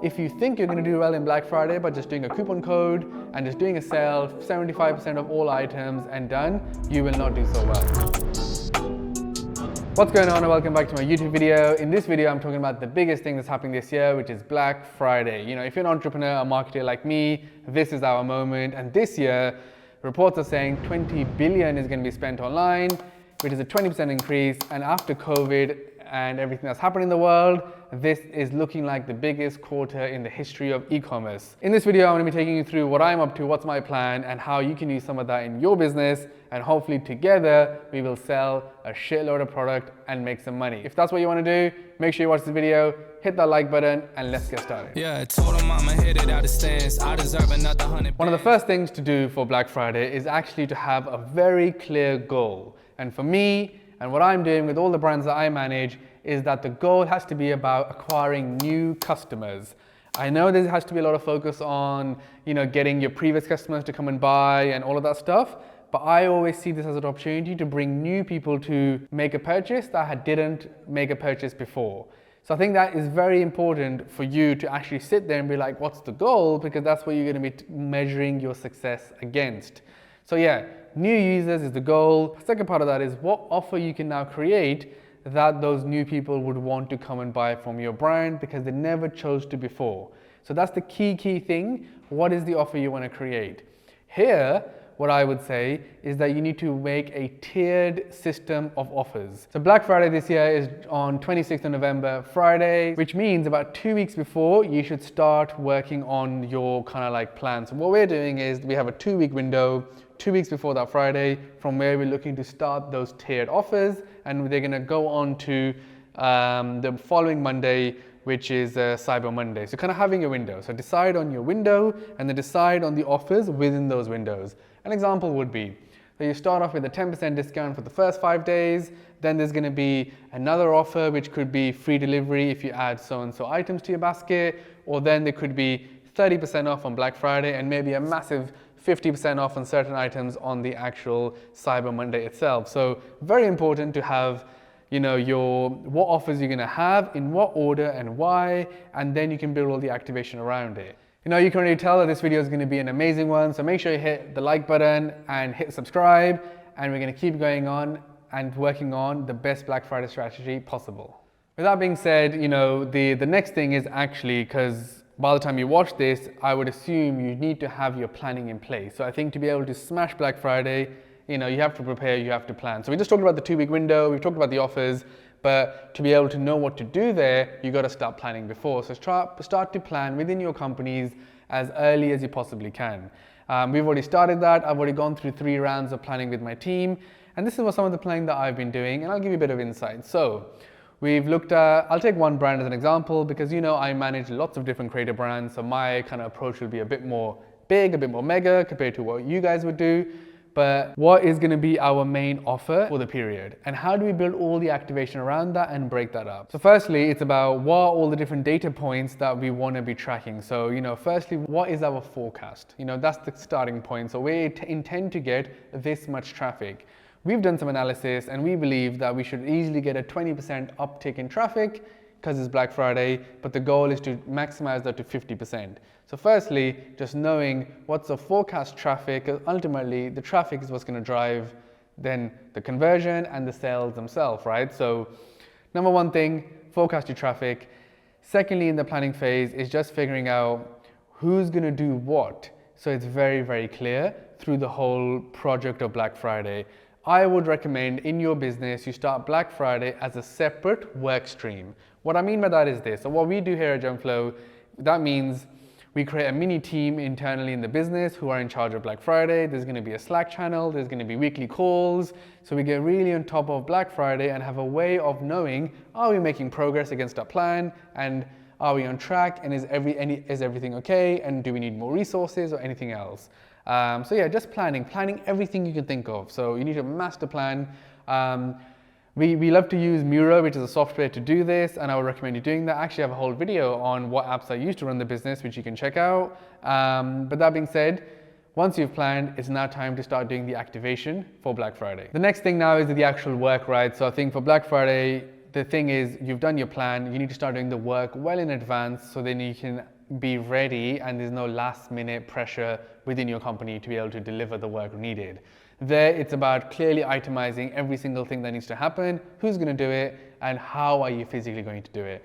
if you think you're going to do well in Black Friday by just doing a coupon code and just doing a sale, 75% of all items and done, you will not do so well. What's going on and welcome back to my YouTube video. In this video, I'm talking about the biggest thing that's happening this year, which is Black Friday. You know, if you're an entrepreneur or marketer like me, this is our moment. And this year, reports are saying 20 billion is going to be spent online, which is a 20% increase. And after COVID and everything that's happened in the world, this is looking like the biggest quarter in the history of e-commerce. In this video, I'm going to be taking you through what I'm up to, what's my plan, and how you can use some of that in your business. And hopefully together, we will sell a shitload of product and make some money. If that's what you want to do, make sure you watch this video, hit that like button, and let's get started. Yeah, told him I'ma hit it out of stance. I deserve another 100. One of the first things to do for Black Friday is actually to have a very clear goal. And for me, and what I'm doing with all the brands that I manage, is that the goal has to be about acquiring new customers. I know there has to be a lot of focus on, getting your previous customers to come and buy and all of that stuff, but I always see this as an opportunity to bring new people to make a purchase that didn't make a purchase before. So I think that is very important for you to actually sit there and be like, what's the goal? Because that's what you're going to be measuring your success against. So yeah, new users is the goal. The second part of that is what offer you can now create that those new people would want to come and buy from your brand because they never chose to before. So that's the key thing. What is the offer you want to create? Here, what I would say is that you need to make a tiered system of offers. So Black Friday this year is on 26th of November, Friday, which means about 2 weeks before, you should start working on your plan. So what we're doing is we have a 2-week window, 2 weeks before that Friday, from where we're looking to start those tiered offers, and they're gonna go on to the following Monday, which is Cyber Monday. So having a window. So decide on your window and then decide on the offers within those windows. An example would be that you start off with a 10% discount for the first 5 days, then there's gonna be another offer which could be free delivery if you add so-and-so items to your basket, or then there could be 30% off on Black Friday and maybe a massive 50% off on certain items on the actual Cyber Monday itself. So very important to have what offers you're gonna have, in what order and why, and then you can build all the activation around it. You can already tell that this video is gonna be an amazing one, so make sure you hit the like button and hit subscribe, and we're gonna keep going on and working on the best Black Friday strategy possible. With that being said, the next thing is actually, because by the time you watch this, I would assume you need to have your planning in place. So I think to be able to smash Black Friday, you have to prepare, you have to plan. So we just talked about the 2-week window, we've talked about the offers, but to be able to know what to do there, you got to start planning before. So start to plan within your companies as early as you possibly can. We've already started that. I've already gone through 3 rounds of planning with my team, and this is what some of the planning that I've been doing, and I'll give you a bit of insight. So we've looked at, I'll take one brand as an example because I manage lots of different creator brands, so my approach will be a bit more big, a bit more mega compared to what you guys would do. But what is going to be our main offer for the period? And how do we build all the activation around that and break that up? So firstly, it's about what are all the different data points that we want to be tracking. So, firstly, what is our forecast? That's the starting point. So we intend to get this much traffic. We've done some analysis and we believe that we should easily get a 20% uptick in traffic because it's Black Friday, but the goal is to maximize that to 50%. So firstly, just knowing what's the forecast traffic, ultimately the traffic is what's going to drive then the conversion and the sales themselves, right? So number one thing, forecast your traffic. Secondly, in the planning phase is just figuring out who's going to do what. So it's very, very clear through the whole project of Black Friday. I would recommend in your business, you start Black Friday as a separate work stream. What I mean by that is this. So what we do here at Jumpflow, that means we create a mini team internally in the business who are in charge of Black Friday. There's going to be a Slack channel. There's going to be weekly calls. So we get really on top of Black Friday and have a way of knowing, are we making progress against our plan? And are we on track? And is everything okay? And do we need more resources or anything else? So yeah, just planning everything you can think of. So you need a master plan. We love to use Miro, which is a software to do this, and I would recommend you doing that. I actually have a whole video on what apps I use to run the business, which you can check out. But that being said, once you've planned, it's now time to start doing the activation for Black Friday. The next thing now is the actual work, right? So I think for Black Friday, the thing is, you've done your plan, you need to start doing the work well in advance so then you can be ready and there's no last minute pressure within your company to be able to deliver the work needed. There, it's about clearly itemizing every single thing that needs to happen, who's going to do it, and how are you physically going to do it.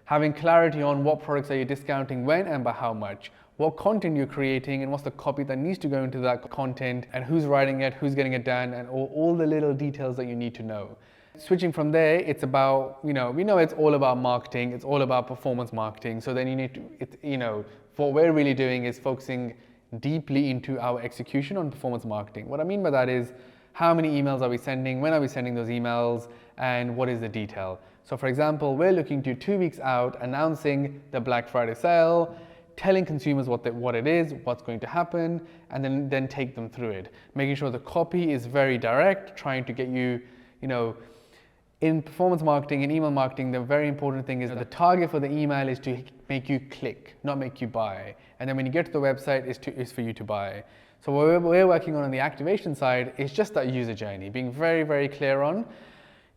Having clarity on what products are you discounting when and by how much, what content you're creating and what's the copy that needs to go into that content, and who's writing it, who's getting it done, and all the little details that you need to know. Switching from there, it's about, we know it's all about marketing, it's all about performance marketing. So then you need to, what we're really doing is focusing deeply into our execution on performance marketing. What I mean by that is, how many emails are we sending, when are we sending those emails, and what is the detail. So for example, we're looking to 2 weeks out, announcing the Black Friday sale, telling consumers what it is, what's going to happen, and then take them through it. Making sure the copy is very direct, trying to get you, in performance marketing and email marketing, the very important thing is that the target for the email is to make you click, not make you buy. And then when you get to the website, is for you to buy. So what we're working on the activation side is just that user journey, being very, very clear on,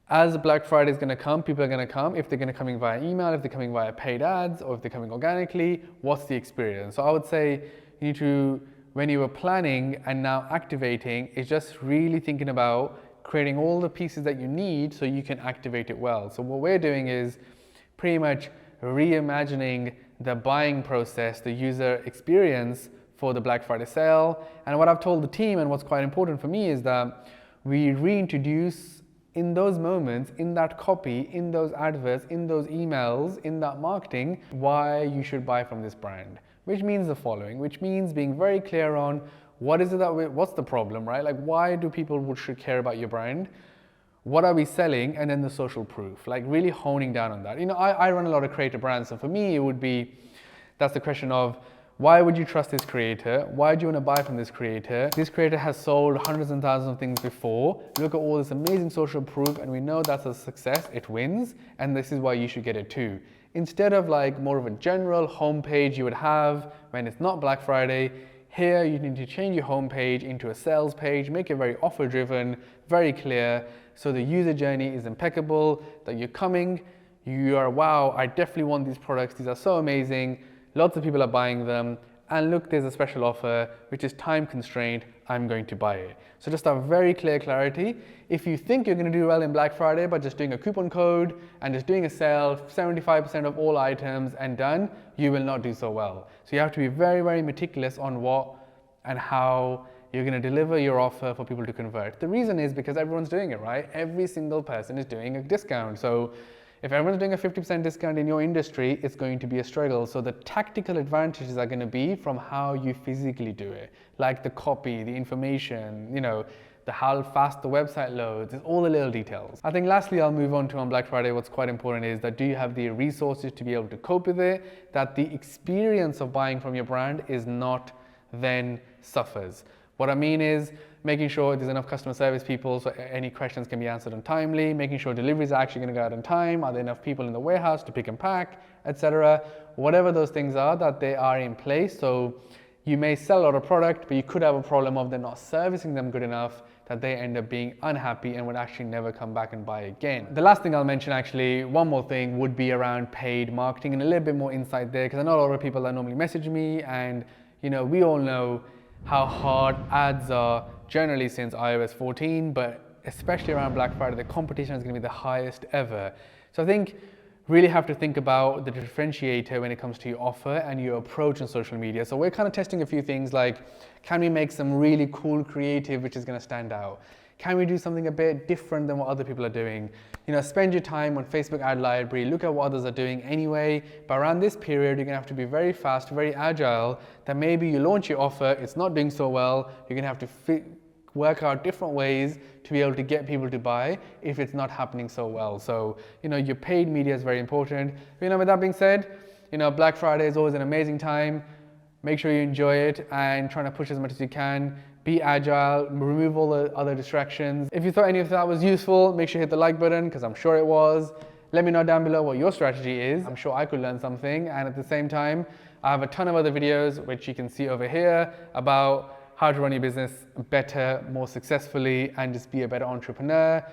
as Black Friday is going to come, people are going to come. If they're going to coming via email, if they're coming via paid ads, or if they're coming organically, what's the experience? So I would say you need to, when you were planning and now activating, is just really thinking about creating all the pieces that you need so you can activate it well. So what we're doing is pretty much reimagining the buying process, the user experience for the Black Friday sale. And what I've told the team, and what's quite important for me, is that we reintroduce in those moments, in that copy, in those adverts, in those emails, in that marketing, why you should buy from this brand. Which means the following, which means being very clear on what's the problem, right? Like, why do people should care about your brand? What are we selling? And then the social proof, like really honing down on that. I run a lot of creator brands. So for me, that's the question of, why would you trust this creator? Why do you want to buy from this creator? This creator has sold hundreds and thousands of things before. Look at all this amazing social proof, and we know that's a success, it wins, and this is why you should get it too. Instead of like more of a general homepage you would have when it's not Black Friday, here you need to change your homepage into a sales page, make it very offer driven, very clear, so the user journey is impeccable, that you're coming, you are, wow, I definitely want these products, these are so amazing, lots of people are buying them, and look, there's a special offer, which is time constrained, I'm going to buy it. So just a very clear clarity. If you think you're going to do well in Black Friday by just doing a coupon code and just doing a sale, 75% of all items and done, you will not do so well. So you have to be very, very meticulous on what and how you're going to deliver your offer for people to convert. The reason is because everyone's doing it, right? Every single person is doing a discount. So if everyone's doing a 50% discount in your industry, it's going to be a struggle. So the tactical advantages are going to be from how you physically do it, like the copy, the information, how fast the website loads, it's all the little details. I think lastly, I'll move on to on Black Friday, what's quite important is that do you have the resources to be able to cope with it, that the experience of buying from your brand is not then suffers. What I mean is making sure there's enough customer service people so any questions can be answered on timely, making sure deliveries are actually going to go out on time, are there enough people in the warehouse to pick and pack, etc. Whatever those things are, that they are in place. So you may sell a lot of product, but you could have a problem of they're not servicing them good enough, that they end up being unhappy and would actually never come back and buy again. The last thing I'll mention, actually, one more thing, would be around paid marketing and a little bit more insight there, because I know a lot of people that normally message me, and we all know how hard ads are generally since iOS 14, but especially around Black Friday, the competition is going to be the highest ever. So I think really have to think about the differentiator when it comes to your offer and your approach on social media. So we're kind of testing a few things like, can we make some really cool creative which is going to stand out? Can we do something a bit different than what other people are doing? Spend your time on Facebook ad library, look at what others are doing anyway, but around this period, you're gonna have to be very fast, very agile, that maybe you launch your offer, it's not doing so well, you're gonna have to work out different ways to be able to get people to buy if it's not happening so well. So, your paid media is very important. With that being said, Black Friday is always an amazing time. Make sure you enjoy it and trying to push as much as you can. Be agile, remove all the other distractions. If you thought any of that was useful, make sure you hit the like button, because I'm sure it was. Let me know down below what your strategy is. I'm sure I could learn something. And at the same time, I have a ton of other videos, which you can see over here, about how to run your business better, more successfully, and just be a better entrepreneur.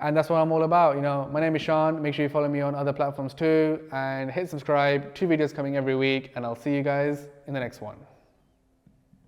And that's what I'm all about. You know, my name is Shan. Make sure you follow me on other platforms too, and hit subscribe. 2 videos coming every week, and I'll see you guys in the next one.